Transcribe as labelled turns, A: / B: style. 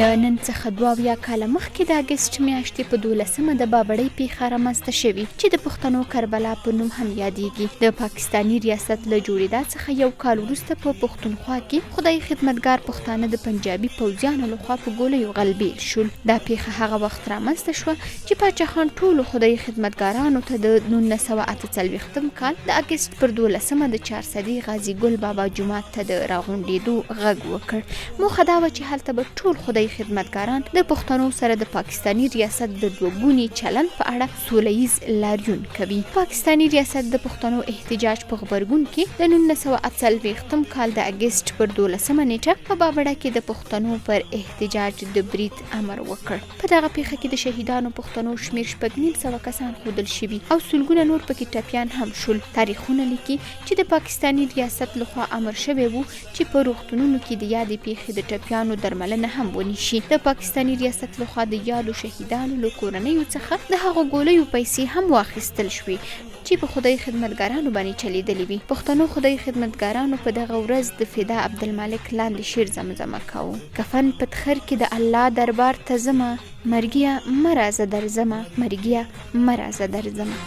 A: له نن څخه 22 کاله مخکې د اګست میاشتې په 12مه د بابړۍ پیښه رامنځته شوې چې د پښتنو کربلا په نوم هم یادېږي. د پاکستاني ریاست له جوړېدا څخه یو کال وروسته په پښتونخوا کې خدای خدمتګار پښتانه د پنجابي پوځیانو لخوا په ګولیو غلبېل شول. دا پیښه هغه وخت رامنځته شوه چې پاچاخان ټولو خدای خدمتګارانو ته د 1948 کال د اګست پر 12مه د 400 غازي ګل بابا جومات ته د راغونډېدو غږ وکړ. موخه دا وه چې هلته به ټول خدای خدمتګاران د پښتنو سره د پاکستاني ریاست د دوګوني چلن په اړه سوله ییز لاریون کوي. پاکستاني ریاست د پښتنو احتجاج په غبرګون کې د 1948 کال د اګست پر 12مه نیټه په بابړه کې د پښتنو پر احتجاج د برید امر وکړ. په دغه پیښه کې د شهیدانو پښتنو شمیر 950 کسان ښودل شوي او سلګونه نور پکې ټپیان هم شول. تاریخونه لیکي چې د پاکستاني ریاست لخوا امر شوی و چې په روغتونونو کې د یادې پیښې د ټپیانو درملنه هم ونیشي. د پاکستاني ریاست لخوا د یادو شهیدانو له کورنیو څخه د هغو ګولیو پیسې هم واخیستل شوې چې په خدای خدمتګارانو باندې چلیدلې وي. پښتنو خدای خدمتګارانو په دغه ورځ د فدا عبدالمالک لاندې شعر زمزمه کاوه: کفن په تخر کې د الله دربار ته ځمه، مرګیه مه راځه درځمه، مرګیه مه راځه درځمه.